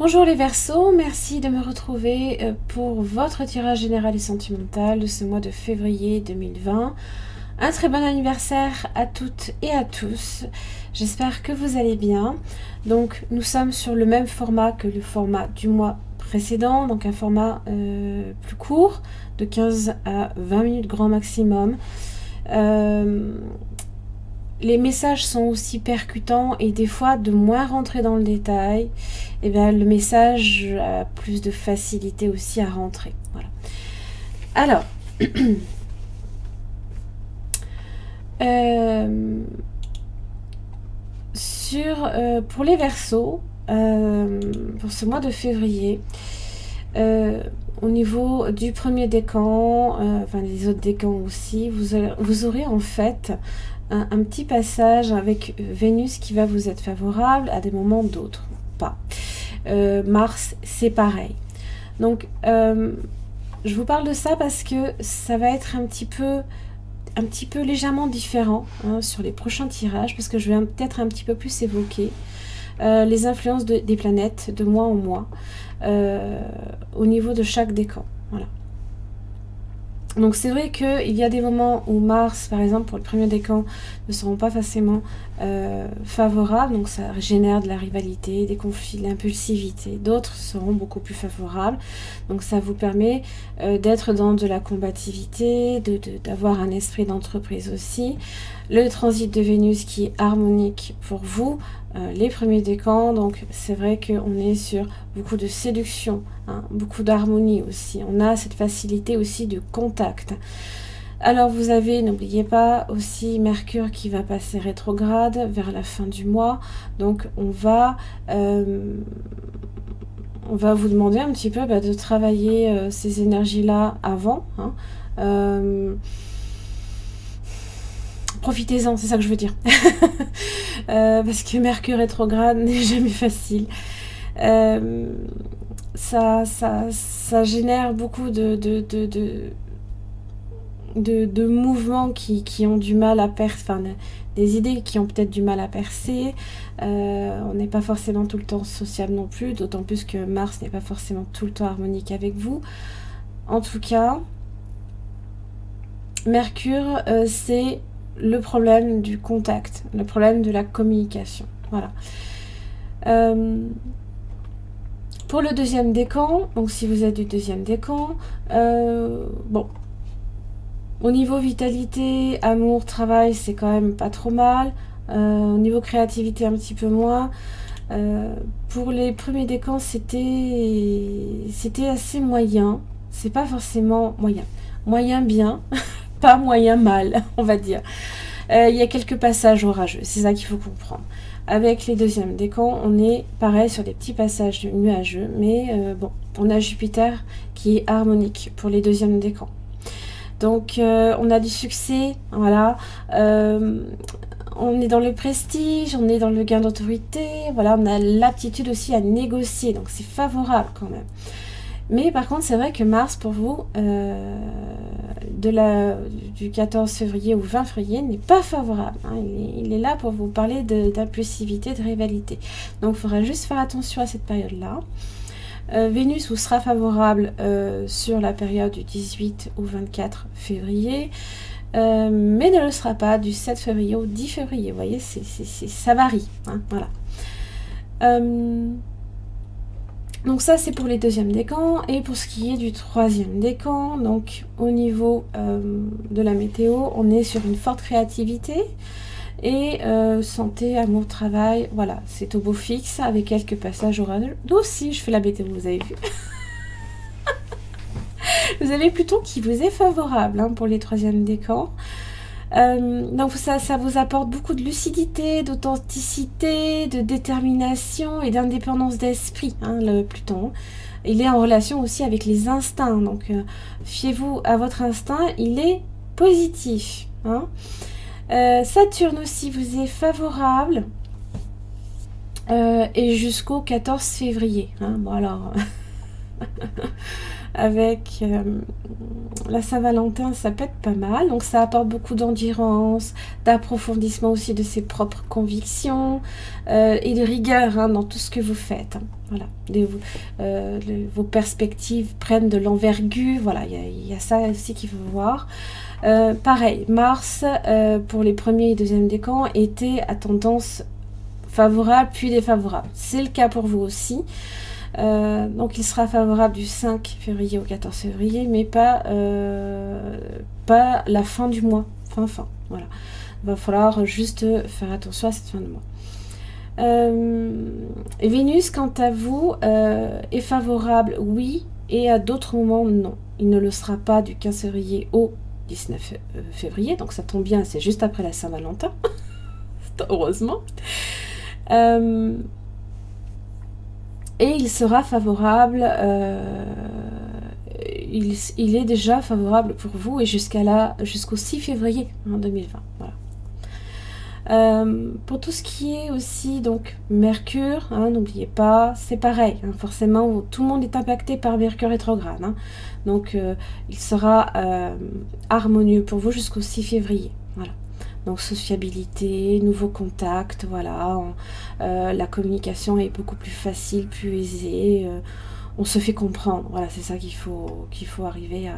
Bonjour les Verseaux, merci de me retrouver pour votre tirage général et sentimental de ce mois de février 2020. Un très bon anniversaire à toutes et à tous. J'espère que vous allez bien. Donc nous sommes sur le même format que le format du mois précédent, donc un format plus court, de 15 à 20 minutes grand maximum. Les messages sont aussi percutants et des fois de moins rentrer dans le détail, et bien le message a plus de facilité aussi à rentrer. Voilà. Alors, pour les Verseaux, pour ce mois de février, au niveau du premier décan, enfin des autres décans aussi, vous aurez en fait un petit passage avec Vénus qui va vous être favorable à des moments d'autres pas. Mars, c'est pareil. Donc, je vous parle de ça parce que ça va être un petit peu légèrement différent sur les prochains tirages, parce que je vais peut-être un petit peu plus évoquer les influences des planètes de mois en mois au niveau de chaque décan. Voilà. Donc c'est vrai qu'il y a des moments où Mars, par exemple, pour le premier décan, ne seront pas forcément favorables, donc ça génère de la rivalité, des conflits, de l'impulsivité. D'autres seront beaucoup plus favorables, donc ça vous permet d'être dans de la combativité, d'avoir un esprit d'entreprise aussi. Le transit de Vénus qui est harmonique pour vous, les premiers décans, donc c'est vrai qu'on est sur beaucoup de séduction, beaucoup d'harmonie aussi. On a cette facilité aussi de contact. Alors vous avez, n'oubliez pas, aussi Mercure qui va passer rétrograde vers la fin du mois, donc on va vous demander un petit peu de travailler ces énergies-là avant. Profitez-en, c'est ça que je veux dire. Parce que Mercure rétrograde n'est jamais facile. Ça génère beaucoup de mouvements qui ont du mal à percer, enfin des idées qui ont peut-être du mal à percer. On n'est pas forcément tout le temps sociable non plus, d'autant plus que Mars n'est pas forcément tout le temps harmonique avec vous. En tout cas, Mercure, c'est le problème du contact, le problème de la communication. Voilà. Pour le deuxième décan, donc si vous êtes du deuxième décan, bon, au niveau vitalité, amour, travail, c'est quand même pas trop mal. Au niveau créativité, un petit peu moins. Pour les premiers décans, c'était assez moyen. C'est pas forcément moyen. Moyen bien, pas moyen mal, on va dire. Il y a quelques passages orageux, c'est ça qu'il faut comprendre. Avec les deuxièmes décans, on est pareil sur des petits passages nuageux, mais bon, on a Jupiter qui est harmonique pour les deuxièmes décans. Donc on a du succès, voilà. On est dans le prestige, on est dans le gain d'autorité, voilà, on a l'aptitude aussi à négocier, donc c'est favorable quand même. Mais par contre, c'est vrai que Mars, pour vous, du 14 février au 20 février, n'est pas favorable. Il est là pour vous parler d'impulsivité, de rivalité. Donc, il faudra juste faire attention à cette période-là. Vénus vous sera favorable sur la période du 18 au 24 février, mais ne le sera pas du 7 février au 10 février. Vous voyez, ça varie. Voilà. Donc ça c'est pour les deuxièmes décans, et pour ce qui est du troisième décan, donc au niveau de la météo, on est sur une forte créativité et santé, amour, travail, voilà, c'est au beau fixe avec quelques passages orageux. Aussi je fais la météo, vous avez vu. Vous avez Pluton qui vous est favorable pour les troisièmes décans. Donc ça vous apporte beaucoup de lucidité, d'authenticité, de détermination et d'indépendance d'esprit, le Pluton. Il est en relation aussi avec les instincts, donc fiez-vous à votre instinct, il est positif. Saturne aussi vous est favorable et jusqu'au 14 février. Bon alors... avec la Saint-Valentin, ça peut être pas mal. Donc ça apporte beaucoup d'endurance, d'approfondissement aussi de ses propres convictions et de rigueur hein, dans tout ce que vous faites. Hein. Voilà, vos perspectives prennent de l'envergure. Voilà, il y a ça aussi qu'il faut voir. Pareil, Mars pour les premiers et deuxièmes décans était à tendance favorable puis défavorable. C'est le cas pour vous aussi. Donc il sera favorable du 5 février au 14 février, mais pas la fin du mois. Fin. Voilà. Il va falloir juste faire attention à cette fin de mois. Vénus, quant à vous, est favorable, oui, et à d'autres moments, non. Il ne le sera pas du 15 février au 19 février, donc ça tombe bien, c'est juste après la Saint-Valentin. Heureusement. Et il sera favorable, il est déjà favorable pour vous et jusqu'au 6 février 2020. Voilà. Pour tout ce qui est aussi donc Mercure, hein, n'oubliez pas, c'est pareil, hein, forcément tout le monde est impacté par Mercure rétrograde, hein, donc il sera harmonieux pour vous jusqu'au 6 février. Voilà. Donc sociabilité, nouveaux contacts, voilà, la communication est beaucoup plus facile, plus aisée, on se fait comprendre, voilà, c'est ça qu'il faut arriver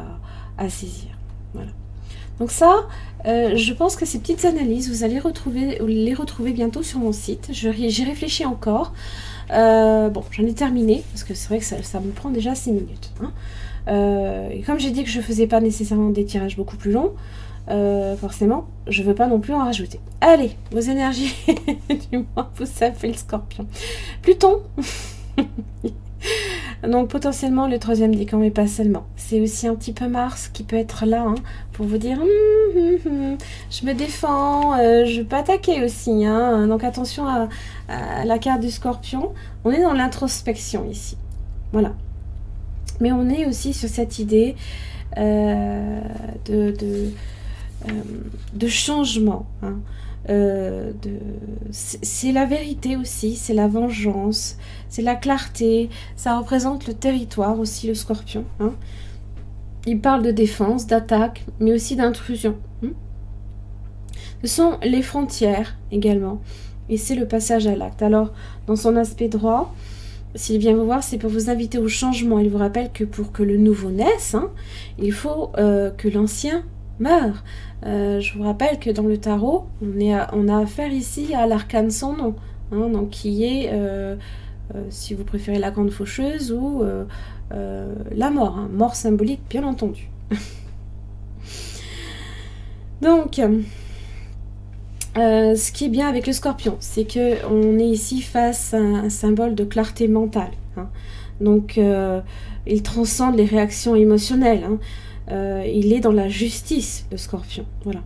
à saisir, voilà. Donc ça, je pense que ces petites analyses, vous allez les retrouver bientôt sur mon site, j'y réfléchis encore, bon, j'en ai terminé, parce que c'est vrai que ça me prend déjà 6 minutes, hein. Et comme j'ai dit que je ne faisais pas nécessairement des tirages beaucoup plus longs, forcément, je veux pas non plus en rajouter. Allez, vos énergies du mois, vous savez le Scorpion. Pluton. Donc potentiellement le 3e décan, mais pas seulement. C'est aussi un petit peu Mars qui peut être là hein, pour vous dire je me défends, je peux attaquer aussi. Hein, donc attention à la carte du Scorpion. On est dans l'introspection ici. Voilà. Mais on est aussi sur cette idée de changement. Hein. C'est la vérité aussi, c'est la vengeance, c'est la clarté, ça représente le territoire aussi, le Scorpion. Hein. Il parle de défense, d'attaque, mais aussi d'intrusion. Hein. Ce sont les frontières également, et c'est le passage à l'acte. Alors, dans son aspect droit, s'il vient vous voir, c'est pour vous inviter au changement. Il vous rappelle que pour que le nouveau naisse, hein, il faut que l'ancien meure. Je vous rappelle que dans le tarot, on a affaire ici à l'arcane sans nom, hein, donc qui est, si vous préférez, la grande faucheuse ou la mort, hein, mort symbolique bien entendu. Donc, ce qui est bien avec le Scorpion, c'est que on est ici face à un symbole de clarté mentale. Hein. Donc, il transcende les réactions émotionnelles. Hein. Il est dans la justice, le Scorpion. Voilà.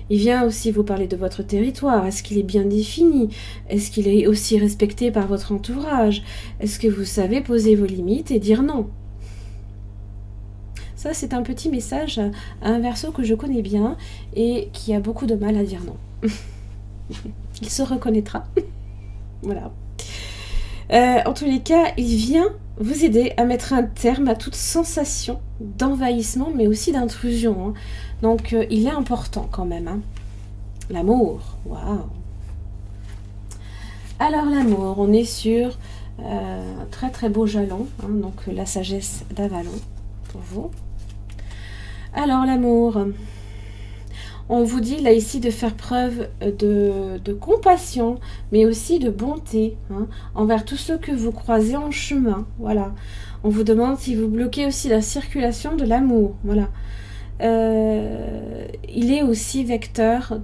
Il vient aussi vous parler de votre territoire. Est-ce qu'il est bien défini? Est-ce qu'il est aussi respecté par votre entourage? Est-ce que vous savez poser vos limites et dire non? Ça, c'est un petit message à un Verseau que je connais bien et qui a beaucoup de mal à dire non. Il se reconnaîtra. Voilà. En tous les cas, il vient vous aider à mettre un terme à toute sensation d'envahissement, mais aussi d'intrusion. Hein. Donc, il est important quand même. Hein. L'amour. Waouh. Alors, l'amour, on est sur un très très beau jalon. Hein, donc, la sagesse d'Avalon pour vous. Alors, l'amour. On vous dit là ici de faire preuve de compassion, mais aussi de bonté hein, envers tous ceux que vous croisez en chemin. Voilà. On vous demande si vous bloquez aussi la circulation de l'amour. Voilà. Il est aussi vecteur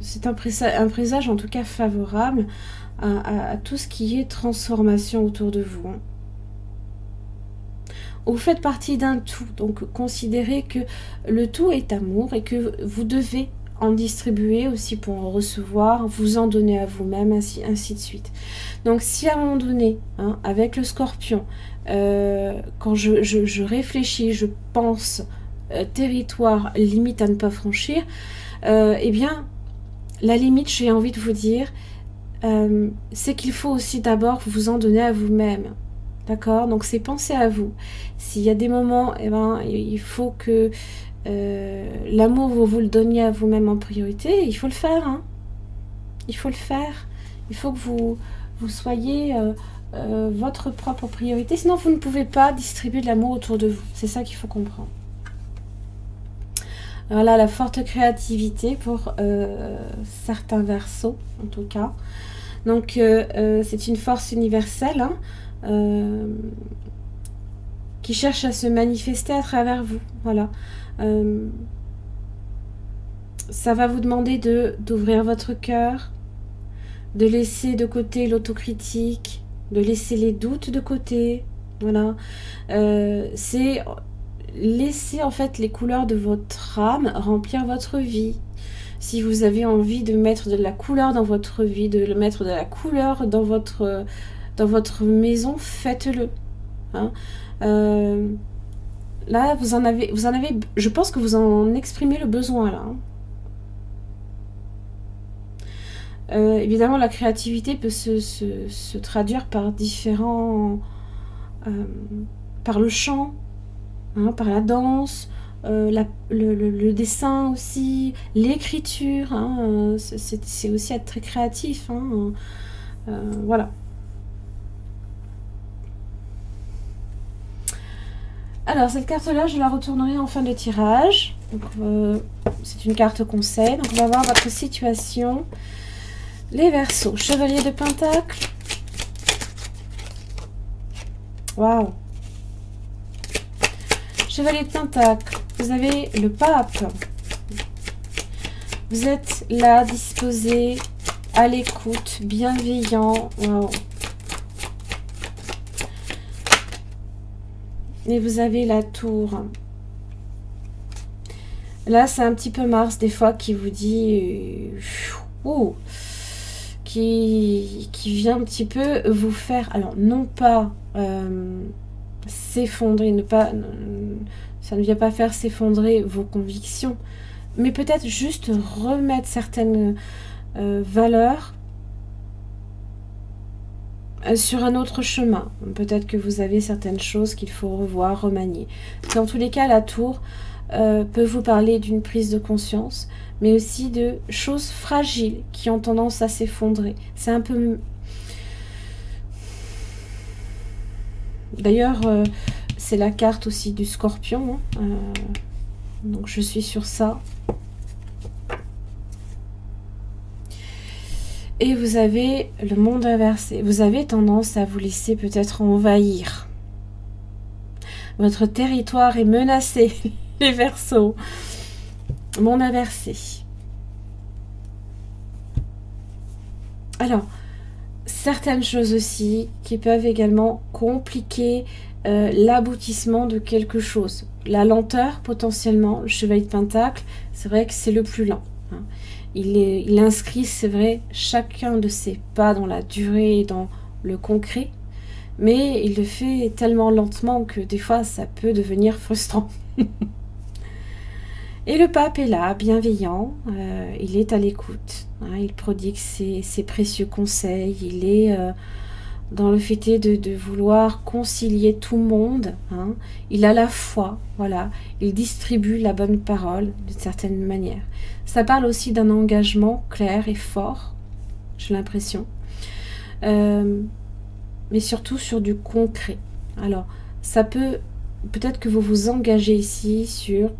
c'est un présage en tout cas favorable à tout ce qui est transformation autour de vous. Hein. Vous faites partie d'un tout, donc considérez que le tout est amour et que vous devez en distribuer aussi pour en recevoir, vous en donner à vous-même, ainsi de suite. Donc si à un moment donné, hein, avec le Scorpion, quand je réfléchis, je pense territoire, limite à ne pas franchir, eh bien, la limite, j'ai envie de vous dire, c'est qu'il faut aussi d'abord vous en donner à vous-même. D'accord? Donc c'est penser à vous. S'il y a des moments, eh ben, il faut que l'amour, vous le donniez à vous-même en priorité, il faut le faire. Hein. Il faut le faire. Il faut que vous soyez votre propre priorité. Sinon, vous ne pouvez pas distribuer de l'amour autour de vous. C'est ça qu'il faut comprendre. Voilà, la forte créativité pour certains Verseaux, en tout cas. Donc, c'est une force universelle, hein, qui cherche à se manifester à travers vous. Voilà. Ça va vous demander d'ouvrir votre cœur, de laisser de côté l'autocritique, de laisser les doutes de côté. Voilà. C'est laisser en fait les couleurs de votre âme remplir votre vie. Si vous avez envie de mettre de la couleur dans votre vie, de mettre de la couleur dans votre maison, faites-le. Hein. Là, vous en avez, je pense que vous en exprimez le besoin là. Évidemment, la créativité peut se traduire par différents, par le chant, hein, par la danse, le dessin aussi, l'écriture, hein, c'est aussi être très créatif. Hein, voilà. Alors, cette carte-là, je la retournerai en fin de tirage. C'est une carte conseil. Donc, on va voir votre situation. Les Verseaux. Chevalier de Pentacle. Waouh. Chevalier de Pentacle. Vous avez le Pape. Vous êtes là, disposé, à l'écoute, bienveillant. Waouh. Et vous avez la Tour. Là, c'est un petit peu Mars, des fois, qui vous dit... qui vient un petit peu vous faire... Alors, non pas s'effondrer, ça ne vient pas faire s'effondrer vos convictions, mais peut-être juste remettre certaines valeurs sur un autre chemin. Peut-être que vous avez certaines choses qu'il faut revoir, remanier. Dans tous les cas, la Tour peut vous parler d'une prise de conscience, mais aussi de choses fragiles qui ont tendance à s'effondrer. C'est un peu... D'ailleurs, c'est la carte aussi du Scorpion. Hein. Donc, je suis sur ça. Et vous avez le monde inversé. Vous avez tendance à vous laisser peut-être envahir. Votre territoire est menacé, les Verseaux. Monde inversé. Alors, certaines choses aussi qui peuvent également compliquer l'aboutissement de quelque chose. La lenteur, potentiellement, le Chevalier de Pentacle, c'est vrai que c'est le plus lent. Hein. Il inscrit, c'est vrai, chacun de ses pas dans la durée et dans le concret, mais il le fait tellement lentement que des fois, ça peut devenir frustrant. Et le Pape est là, bienveillant, il est à l'écoute, hein, il prodigue ses précieux conseils, il est dans le fait de vouloir concilier tout le monde, hein, il a la foi, voilà, il distribue la bonne parole d'une certaine manière. Ça parle aussi d'un engagement clair et fort, j'ai l'impression, mais surtout sur du concret. Alors, ça peut-être que vous vous engagez ici sur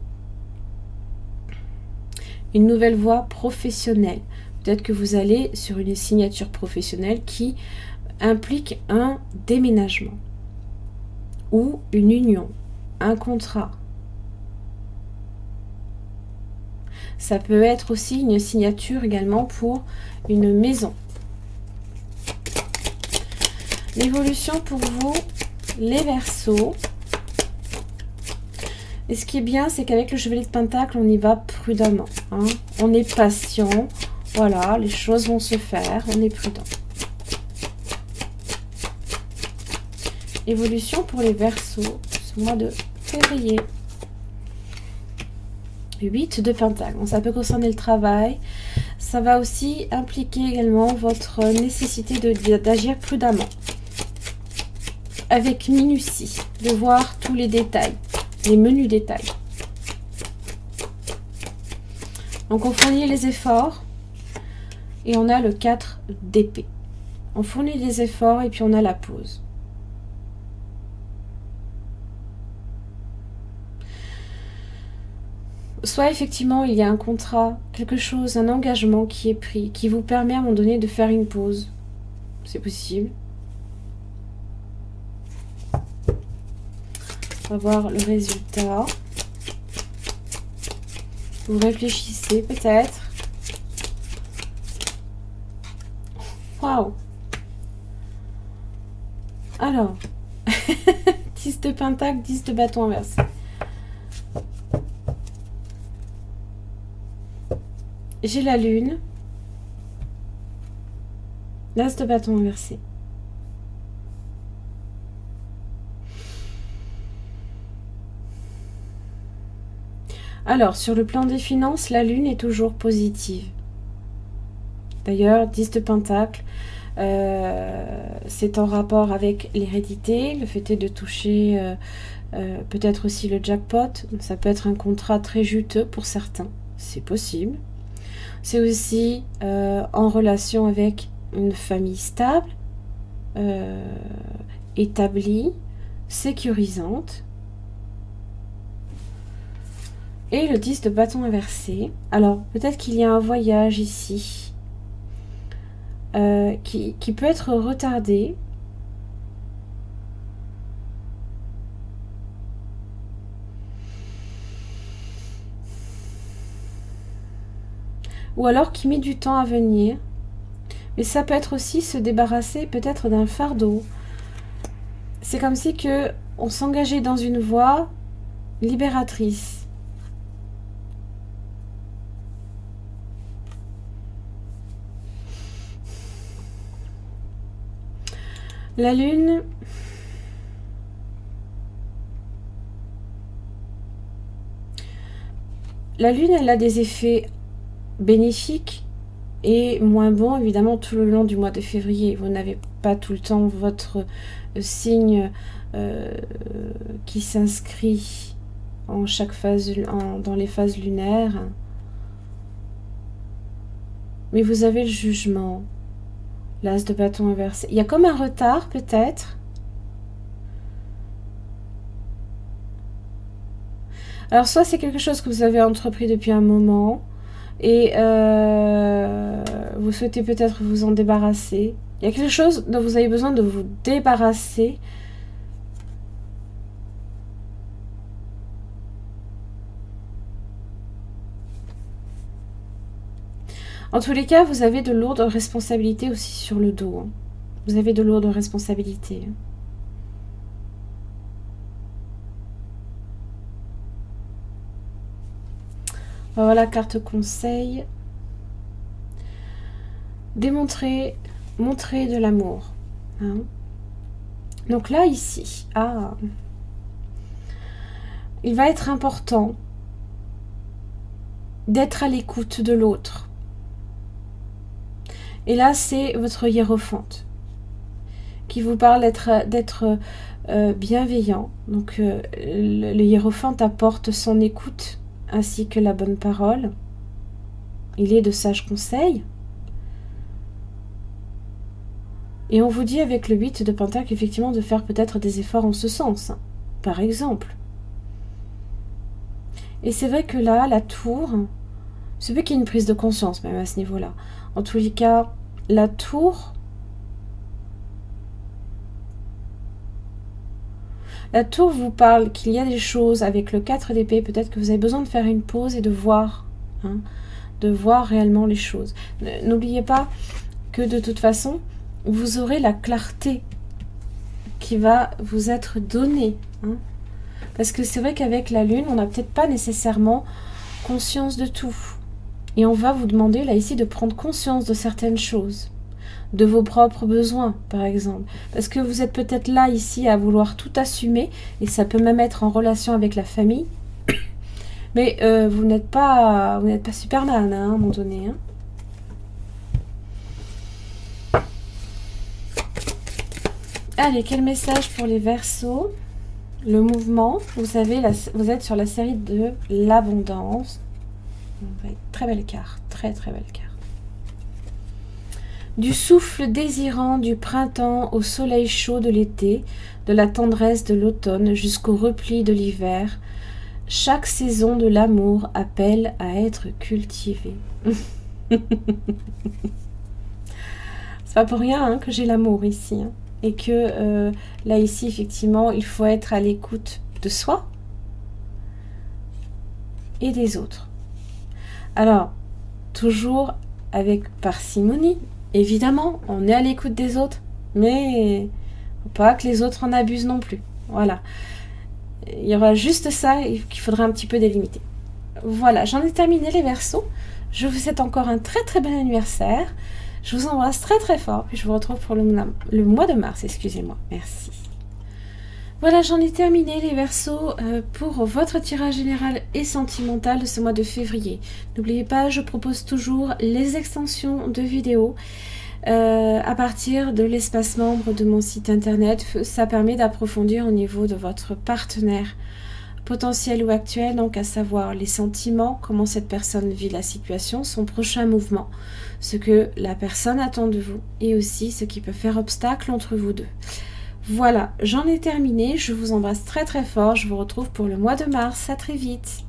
une nouvelle voie professionnelle. Peut-être que vous allez sur une signature professionnelle qui implique un déménagement ou une union, un contrat. Ça peut être aussi une signature également pour une maison. L'évolution pour vous, les Verseaux. Et ce qui est bien, c'est qu'avec le Chevalier de Pentacle, on y va prudemment. Hein. On est patient. Voilà, les choses vont se faire. On est prudent. Évolution pour les Verseaux, ce mois de février. 8 de Pentacle. Donc, ça peut concerner le travail. Ça va aussi impliquer également votre nécessité d'agir prudemment. avec minutie, de voir tous les détails, les menus détails. Donc on fournit les efforts et on a le 4 d'épée. On fournit les efforts et puis on a la pause. Soit effectivement il y a un contrat, quelque chose, un engagement qui est pris, qui vous permet à un moment donné de faire une pause. C'est possible. On va voir le résultat. Vous réfléchissez peut-être. Waouh! Alors, 10 de pentacle, 10 de bâton inversé. J'ai la lune. L'as de bâton inversé. Alors, sur le plan des finances, la lune est toujours positive. D'ailleurs, 10 de pentacle, c'est en rapport avec l'hérédité. Le fait est de toucher peut-être aussi le jackpot. Ça peut être un contrat très juteux pour certains. C'est possible. C'est aussi en relation avec une famille stable, établie, sécurisante. Et le 10 de bâton inversé. Alors, peut-être qu'il y a un voyage ici qui peut être retardé. Ou alors qui met du temps à venir. Mais ça peut être aussi se débarrasser peut-être d'un fardeau. C'est comme si on s'engageait dans une voie libératrice. La lune, elle a des effets bénéfiques et moins bons, évidemment, tout le long du mois de février. Vous n'avez pas tout le temps votre signe qui s'inscrit en chaque phase, dans les phases lunaires. Mais vous avez le jugement. L'as de bâton inversé. Il y a comme un retard, peut-être. Alors, soit c'est quelque chose que vous avez entrepris depuis un moment et vous souhaitez peut-être vous en débarrasser. Il y a quelque chose dont vous avez besoin de vous débarrasser. En tous les cas, vous avez de lourdes responsabilités aussi sur le dos. Vous avez de lourdes responsabilités. Voilà, carte conseil. Démontrer, montrer de l'amour. Hein. Donc là, ici, il va être important d'être à l'écoute de l'autre. Et là, c'est votre hiérophante qui vous parle d'être bienveillant. Donc, le hiérophante apporte son écoute ainsi que la bonne parole. Il est de sages conseils. Et on vous dit avec le 8 de pentacle, effectivement, de faire peut-être des efforts en ce sens, hein, par exemple. Et c'est vrai que là, la tour, c'est vrai qu'il y a une prise de conscience même à ce niveau-là. En tous les cas, la tour vous parle qu'il y a des choses avec le 4 d'épée, peut-être que vous avez besoin de faire une pause et de voir, hein, de voir réellement les choses. N'oubliez pas que de toute façon, vous aurez la clarté qui va vous être donnée. Hein, parce que c'est vrai qu'avec la lune, on n'a peut-être pas nécessairement conscience de tout. Et on va vous demander là ici de prendre conscience de certaines choses, de vos propres besoins par exemple, parce que vous êtes peut-être là ici à vouloir tout assumer et ça peut même être en relation avec la famille, mais vous n'êtes pas Superman hein, à un moment donné. Hein. Allez, quel message pour les Verseaux? Le mouvement, vous êtes sur la série de l'abondance. Très belle carte, très très belle carte. Du souffle désirant du printemps au soleil chaud de l'été, de la tendresse de l'automne jusqu'au repli de l'hiver, chaque saison de l'amour appelle à être cultivée. C'est pas pour rien que j'ai l'amour ici. Et que là, ici, effectivement, il faut être à l'écoute de soi et des autres. Alors, toujours avec parcimonie. Évidemment, on est à l'écoute des autres, mais faut pas que les autres en abusent non plus. Voilà. Il y aura juste ça qu'il faudra un petit peu délimiter. Voilà, j'en ai terminé les Verseaux. Je vous souhaite encore un très très bon anniversaire. Je vous embrasse très très fort. Puis je vous retrouve pour le mois de mars, excusez-moi. Merci. Voilà, j'en ai terminé les Verseaux pour votre tirage général et sentimental de ce mois de février. N'oubliez pas, je propose toujours les extensions de vidéos à partir de l'espace membre de mon site internet. Ça permet d'approfondir au niveau de votre partenaire potentiel ou actuel, donc à savoir les sentiments, comment cette personne vit la situation, son prochain mouvement, ce que la personne attend de vous et aussi ce qui peut faire obstacle entre vous deux. Voilà, j'en ai terminé, je vous embrasse très très fort, je vous retrouve pour le mois de mars, à très vite.